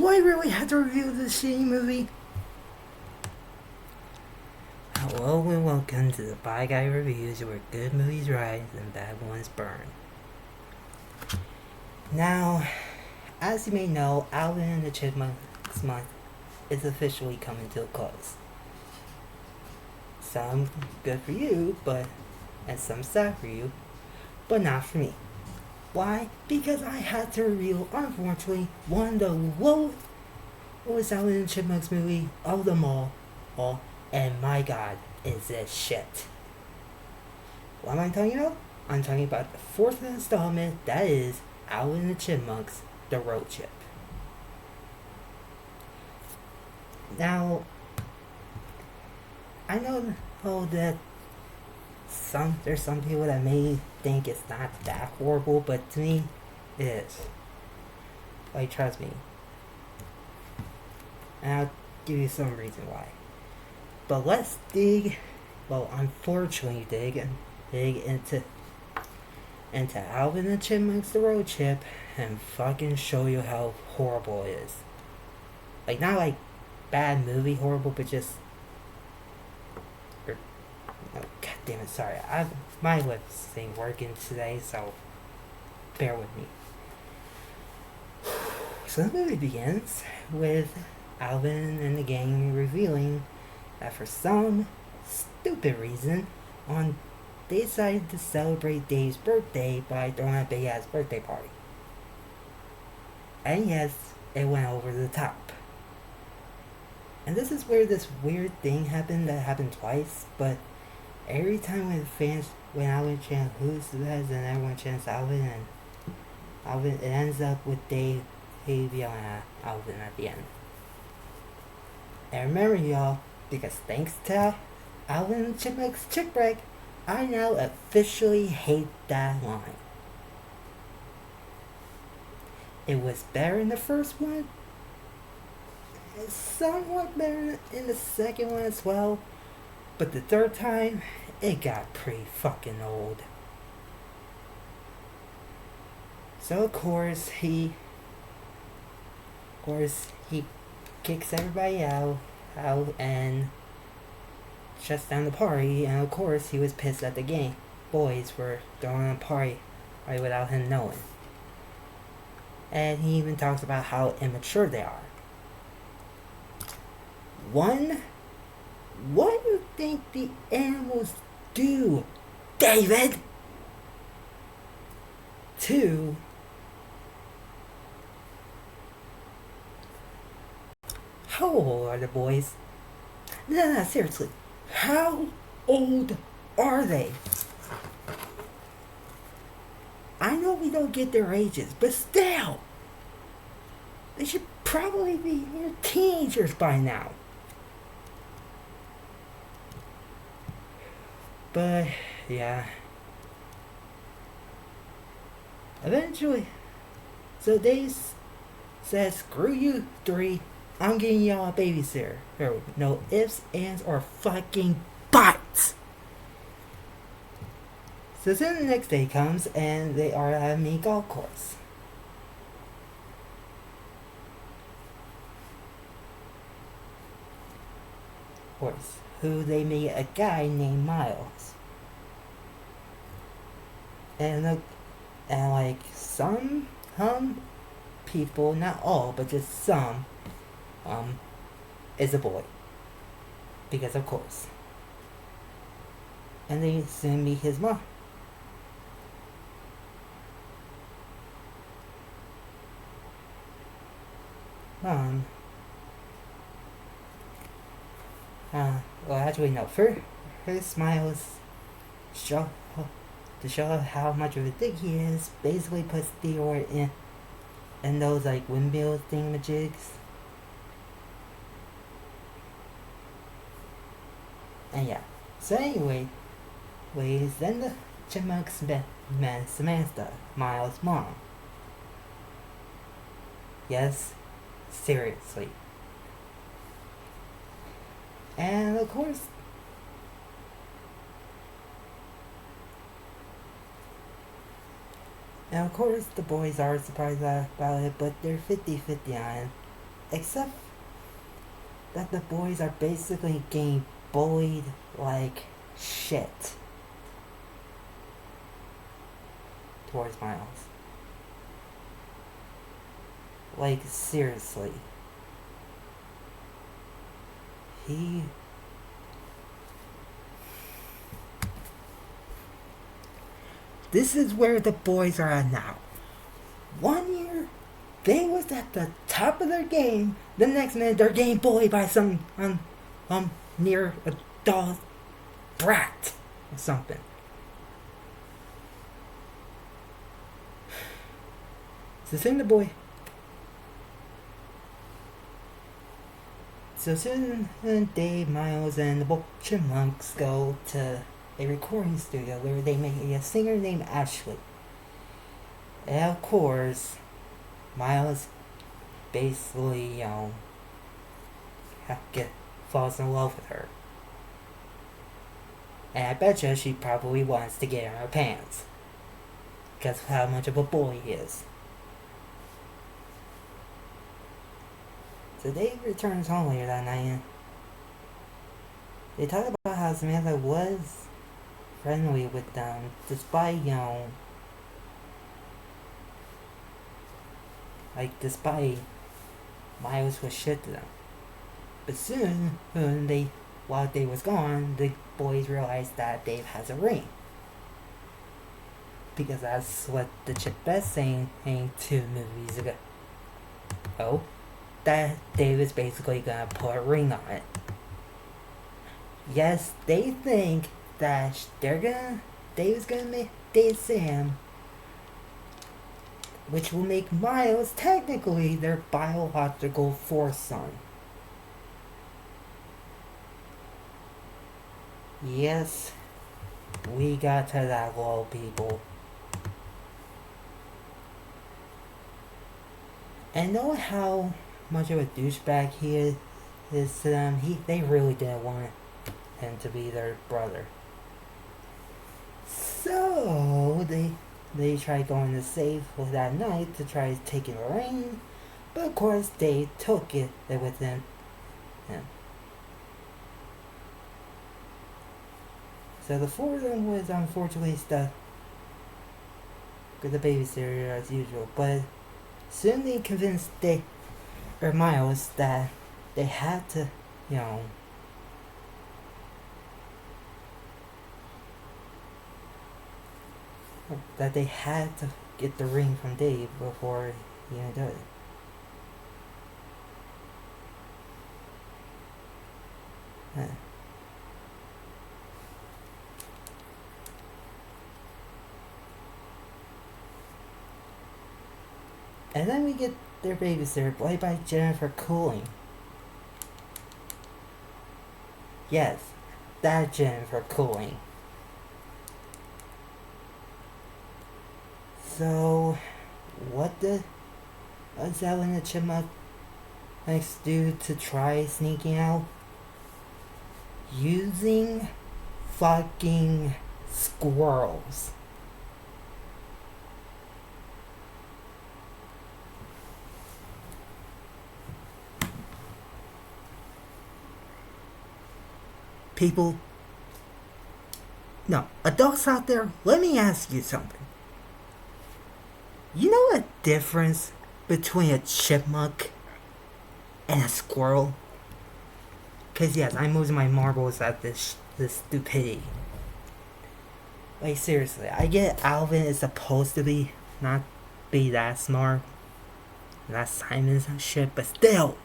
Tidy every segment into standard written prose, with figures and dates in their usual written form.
Do I really have to review this shitty movie? Hello and welcome to the Bye Guy Reviews, where good movies rise and bad ones burn. Now, as you may know, Alvin and the Chipmunks month is officially coming to a close. Some good for you, and some sad for you, but not for me. Why? Because I had to review, unfortunately, one of the lowest Alvin and the Chipmunks movie of them all, and my god, is this shit. What am I talking about? I'm talking about the fourth installment, that is Alvin and the Chipmunks, The Road Trip. Now, I know that there's some people that may think it's not that horrible, but to me, it is. Like, trust me. And I'll give you some reason why. But let's unfortunately dig into Alvin and Chipmunks The Road Trip and fucking show you how horrible it is. Like, not like bad movie horrible, but just god damn it, sorry. My lips ain't working today, so bear with me. So the movie begins with Alvin and the gang revealing that for some stupid reason, they decided to celebrate Dave's birthday by throwing a big ass birthday party. And yes, it went over the top. And this is where this weird thing happened that happened twice, but every time when Alvin chants who's the best and everyone chants Alvin, and Alvin, it ends up with Dave yelling at Alvin at the end. And remember, y'all, because thanks to Alvin and Chipmunk's chick break, I now officially hate that line. It was better in the first one, and somewhat better in the second one as well, but the third time, it got pretty fucking old. So of course he kicks everybody out and shuts down the party, and of course he was pissed at the gang boys for throwing a party right without him knowing. And he even talks about how immature they are. One, what do you think the animals do, David? Two, how old are the boys? No, seriously. How old are they? I know we don't get their ages, but still, they should probably be teenagers by now. But, yeah. Eventually, so they says, screw you three, I'm getting y'all a babysitter. No ifs, ands, or fucking buts. So then the next day comes and they are at a mini golf course. Who they meet a guy named Miles. And like some people, not all, but just some, is a boy. Because of course. And they soon meet his mom. Well, actually, no. First Miles to show how much of a dick he is, basically puts Theodore in those like windmill thingamajigs. And yeah. So anyway, then the Chipmunks met Samantha, Miles' mom. Yes, seriously. And of course, the boys are surprised about it, but they're 50-50 on it. Except that the boys are basically getting bullied like shit towards Miles. Like, seriously. He. This is where the boys are at now. 1 year, they was at the top of their game. The next minute, they're getting bullied by some near adult brat or something. So soon the boy. So soon, Dave, Miles, and the chipmunks go to a recording studio where they meet a singer named Ashley. And of course, Miles basically, falls in love with her. And I bet you she probably wants to get in her pants. Because of how much of a boy he is. So Dave returns home later that night and they talk about how Samantha was friendly with them despite, despite Miles was shit to them. But soon, while Dave was gone, the boys realized that Dave has a ring. Because that's what the Chip Best saying 2 movies ago. Oh, that Dave is basically gonna put a ring on it. Yes, they think that Dave's gonna date Sam, which will make Miles technically their biological fourth son. Yes, we got to that level, people. And know how much of a douchebag he is to them. They really didn't want him to be their brother. So they tried going to safe for that night to try taking the ring, but of course they took it with him. So the 4 of them was unfortunately stuck with the babysitter as usual, but soon they convinced Miles that they had to, that they had to get the ring from Dave before he did it. And then we get their babysitter, played by Jennifer Cooling. Yes, that Jennifer Cooling. So, what does Alvin and the chipmunks do to try sneaking out? Using fucking squirrels. People, no, adults out there, let me ask you something. You know the difference between a chipmunk and a squirrel? Because yes, I'm losing my marbles at this stupidity. Like, seriously, I get Alvin is supposed to be not be that smart, not Simon's and shit, but still,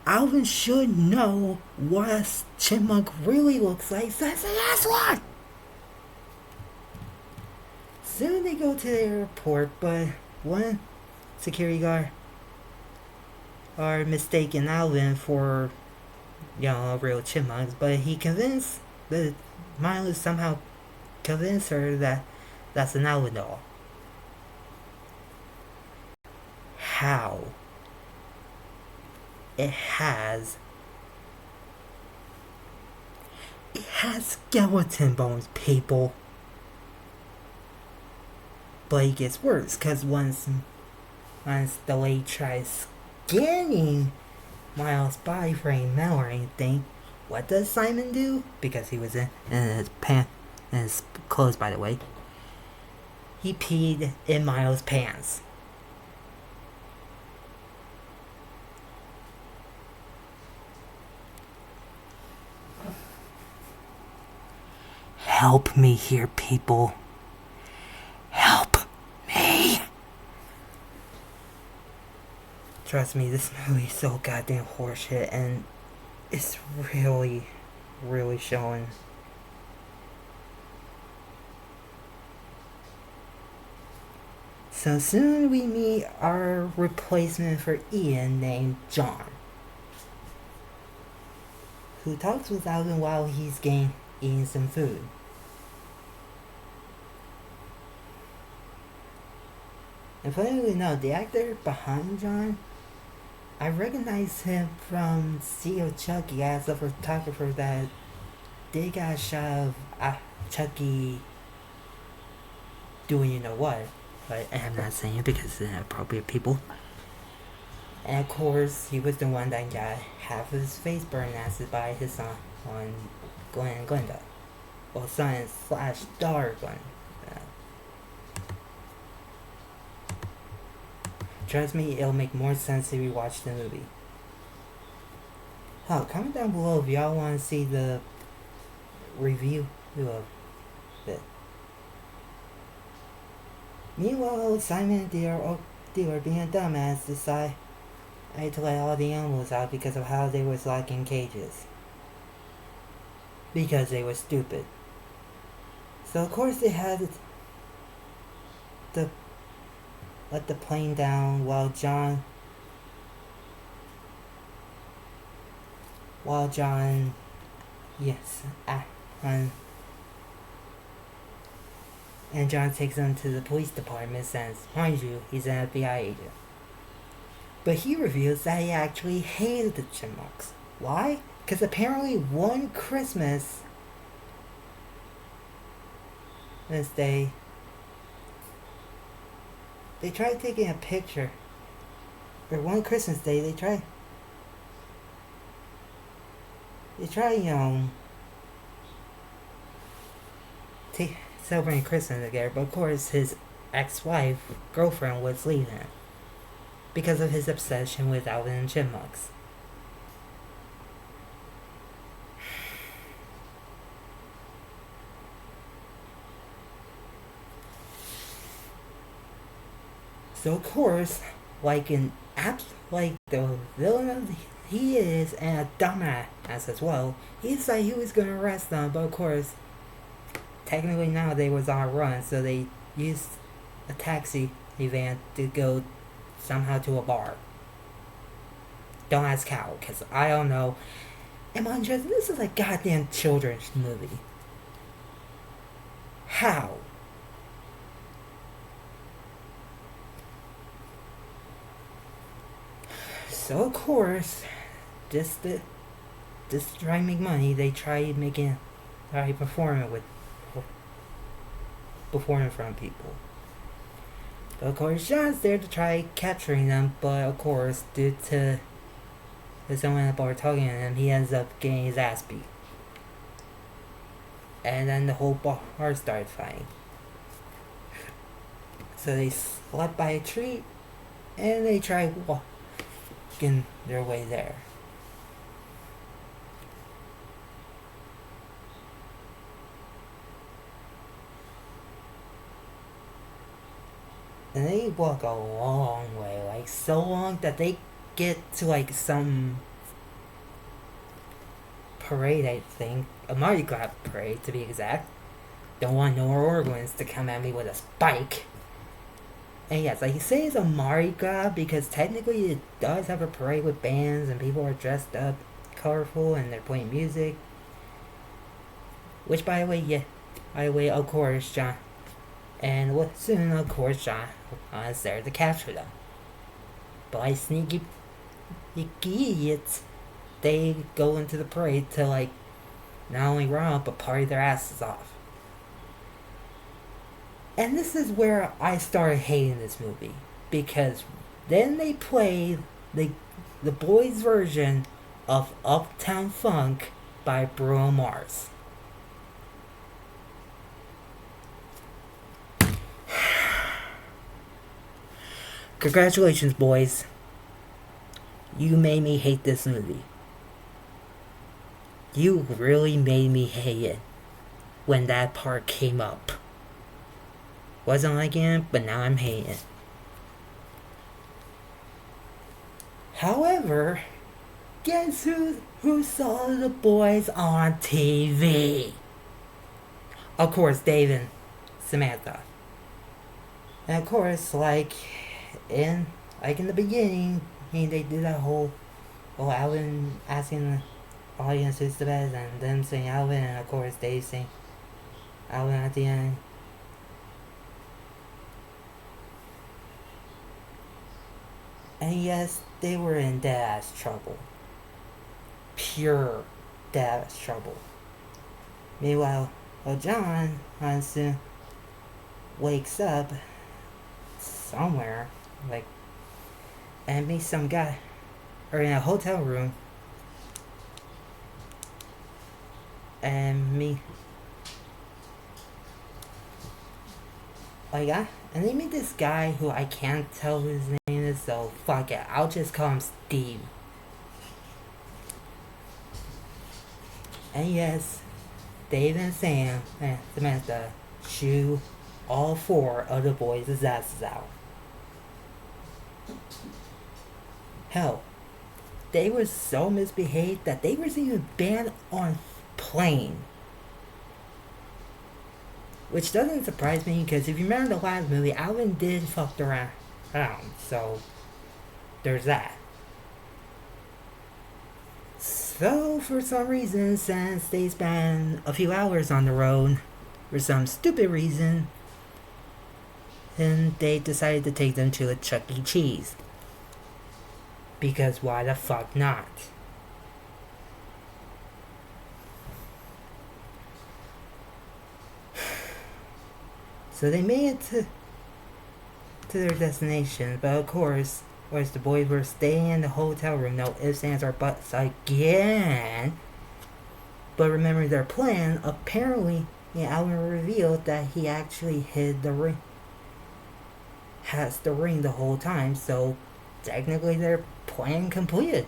Alvin should know what a chipmunk really looks like since the last one. Soon they go to the airport, but one security guard are mistaken Alvin for, a real chipmunk, but he convinced Miles somehow convinced her that that's an Alvin doll. How? It has skeleton bones, people. But it gets worse, because once once the lady tries scanning Miles' body for any mail or anything, what does Simon do? Because he was in his clothes, by the way. He peed in Miles' pants. Help me here, people. Help me. Trust me, this movie is so goddamn horseshit, and it's really, really showing. So soon we meet our replacement for Ian named John, who talks with Alvin while he's eating some food. And funnily enough, the actor behind John, I recognize him from CEO Chucky as the photographer that they got a shot of Chucky doing you know what. But I'm not saying it because it's inappropriate, people. And of course, he was the one that got half of his face burned acid by his son on Glenn and Glenda. Well, son / daughter Glenn. Trust me, it'll make more sense if you watch the movie. Comment down below if y'all want to see the review of it. Meanwhile, Simon and dealer being a dumbass decide to let all the animals out because of how they was locked in cages. Because they were stupid. So of course they had to let the plane down while John and John takes him to the police department since, mind you, he's an FBI agent. But he reveals that he actually hated the chipmunks. Why? Because apparently one Christmas day, they tried taking a picture. Or one Christmas day, they tried, celebrating Christmas together. But of course, his ex-wife, girlfriend, was leaving him because of his obsession with Alvin and chipmunks. So of course, like the villain he is, and a dumbass as well, he decided he was gonna arrest them. But of course, technically now they was on a run, so they used a taxi van to go somehow to a bar. Don't ask how, because I don't know. And mind you, this is a goddamn children's movie. How? So of course, just to try and make money, they try performing in front of people. But of course, John's there to try capturing them, but of course, due to someone at the bar talking to him, he ends up getting his ass beat. And then the whole bar started fighting. So they slept by a tree, and they tried walking their way there. And they walk a long way, like so long that they get to like some parade, I think. A Mardi Gras parade, to be exact. Don't want no Oregons to come at me with a spike. And yes, like you say it's a Mardi Gras because technically it does have a parade with bands and people are dressed up colorful and they're playing music. Which by the way, of course, John. And soon, of course, John is there to capture them. But like sneaky idiots, they go into the parade to like not only run up but party their asses off. And this is where I started hating this movie, because Then they played the boys' version of Uptown Funk by Bruno Mars. Congratulations, boys. You made me hate this movie. You really made me hate it when that part came up. Wasn't liking it, but now I'm hating it. However, guess who saw the boys on TV? Of course, Dave and Samantha. And of course, in the beginning, they did that whole Alvin asking the audience who's the best, and them saying Alvin, and of course Dave saying Alvin at the end. And yes, they were in dead-ass trouble. Pure dead-ass trouble. Meanwhile, John soon wakes up somewhere, and meets some guy, or in a hotel room, and they meet this guy who I can't tell his name is, so fuck it, I'll just call him Steve. And yes, Dave and Sam and Samantha shoo all four of the boys' asses out. Hell, they were so misbehaved that they were even banned on plane. Which doesn't surprise me, because if you remember the last movie, Alvin did fuck around, so there's that. So, for some reason, since they spent a few hours on the road, for some stupid reason, then they decided to take them to a Chuck E. Cheese. Because why the fuck not? So they made it to their destination, but of course, the boys were staying in the hotel room, no ifs, ands, or buts again. But remember their plan, apparently, Alvin revealed that he actually hid the ring. Has the ring the whole time, so technically their plan completed.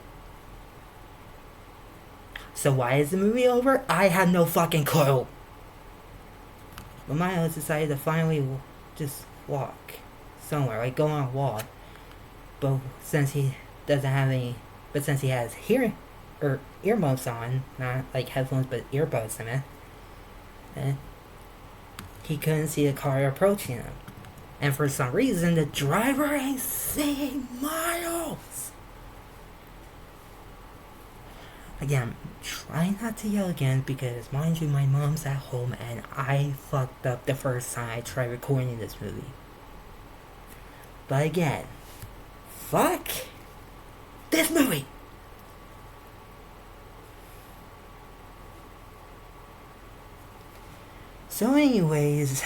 So why is the movie over? I have no fucking clue. But Miles decided to finally just walk somewhere, go on a walk. But since he doesn't have any, since he has earmuffs on, not headphones but earbuds in it, and he couldn't see a car approaching him. And for some reason, the driver ain't seeing Miles. Again, try not to yell again, because mind you, my mom's at home and I fucked up the first time I tried recording this movie. But again, fuck this movie. So anyways,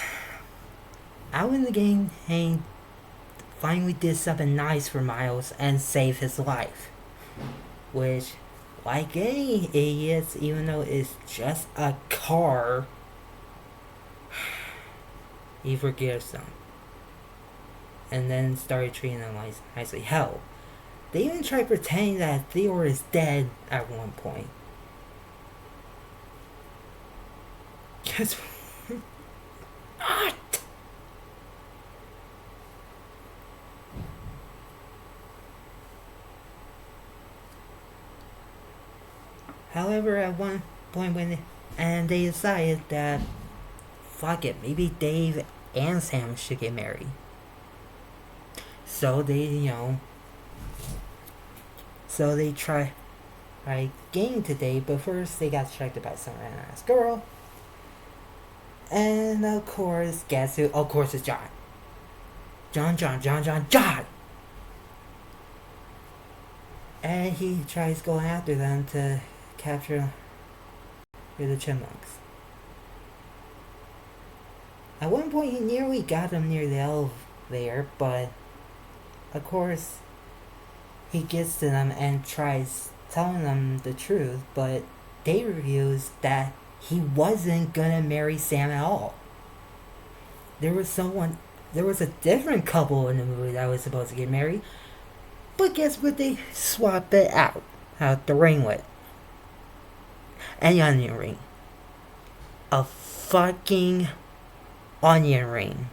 out in the game, Hank finally did something nice for Miles and saved his life. Which, like any idiots, even though it's just a car, he forgives them. And then started treating them nicely. Hell, they even tried pretending that Theodore is dead at one point. Guess what? However, at one point and they decided that, fuck it, maybe Dave and Sam should get married. So they, try getting to date, but first they got distracted by some random ass girl. And of course, guess who? Of course, it's John. John! And he tries going after them to capture the chipmunks. At one point, he nearly got them near the elevator, but of course, he gets to them and tries telling them the truth, but Dave reveals that he wasn't gonna marry Sam at all. There was a different couple in the movie that was supposed to get married, but guess what? They swapped it out the ring with an onion ring, a fucking onion ring.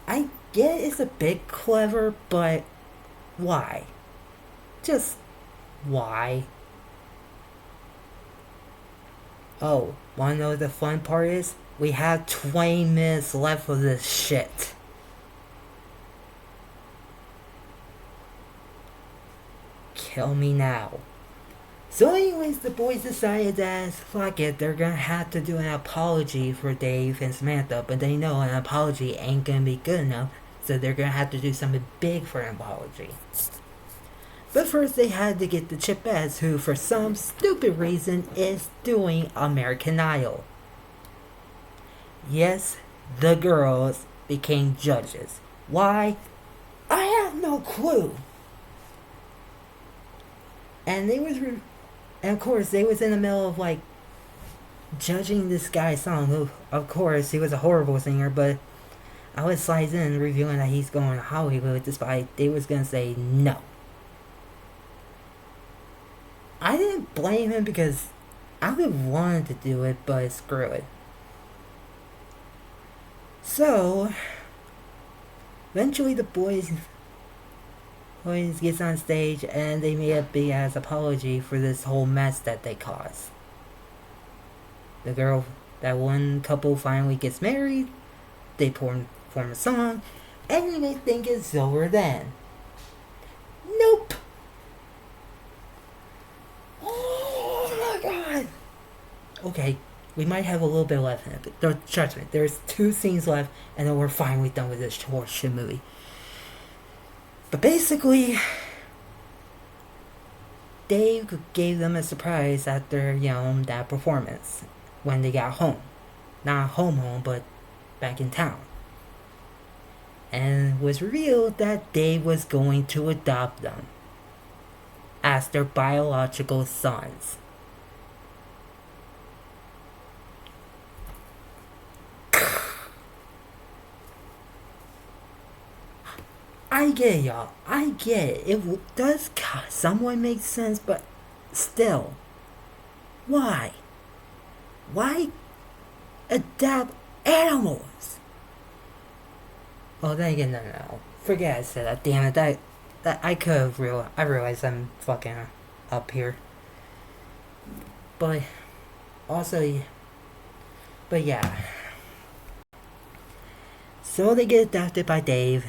I get it's a bit clever, but why? Just why? Oh, wanna know what the fun part is? We have 20 minutes left of this shit. Kill me now. So anyways, the boys decided that fuck it, they're gonna have to do an apology for Dave and Samantha, but they know an apology ain't gonna be good enough, so they're gonna have to do something big for an apology. But first they had to get the Chipettes, who for some stupid reason is doing American Idol. Yes, the girls became judges. Why? I have no clue. And and of course they was in the middle of like judging this guy's song, who of course he was a horrible singer, but I was slides in reviewing that he's going to Hollywood despite they was gonna say no. I didn't blame him because I would have wanted to do it, but screw it. So eventually the boys gets on stage and they made a big ass apology for this whole mess that they caused. That one couple finally gets married, they perform a song, and you may think it's over then. Nope! Oh my god! Okay, we might have a little bit left in it, but trust me, there's 2 scenes left, and then we're finally done with this horseshit movie. But basically, Dave gave them a surprise after, that performance when they got home. Not home, but back in town. And it was revealed that Dave was going to adopt them as their biological sons. I get it, y'all. I get it. It does somewhat make sense, but still. Why? Why adopt animals? Oh, then again, no. Forget I said that. Damn it. That I could have realized. I realize I'm fucking up here. But also, but yeah. So they get adopted by Dave,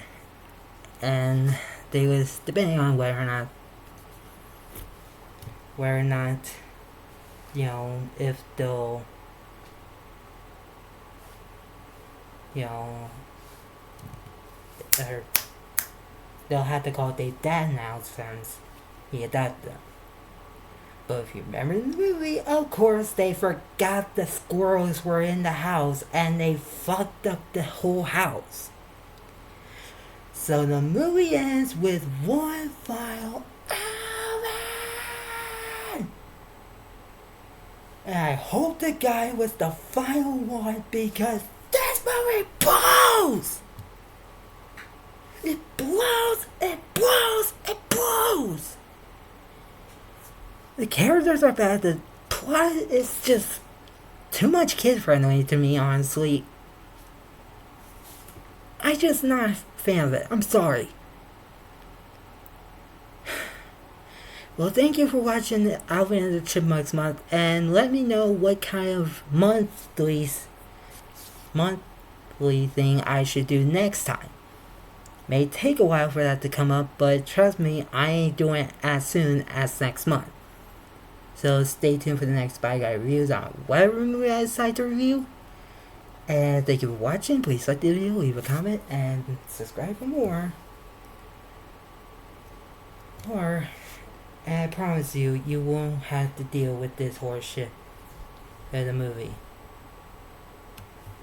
and they was debating on whether or not, if they'll, or they'll have to call their dad now since he adopted them. But if you remember in the movie, of course, they forgot the squirrels were in the house and they fucked up the whole house. So the movie ends with one final Alvin! And I hope the guy was the final one because this movie blows! It blows! It blows! It blows! The characters are bad. The plot is just too much kid friendly to me, honestly. I'm just not a fan of it. I'm sorry. Well, thank you for watching the Alvin and the Chipmunks month, and let me know what kind of monthly thing I should do next time. May take a while for that to come up, but trust me, I ain't doing it as soon as next month. So stay tuned for the next Spy Guy reviews on whatever movie I decide to review. And thank you for watching. Please like the video, leave a comment, and subscribe for more. And I promise you, you won't have to deal with this horse shit in the movie.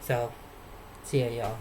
So, see ya, y'all.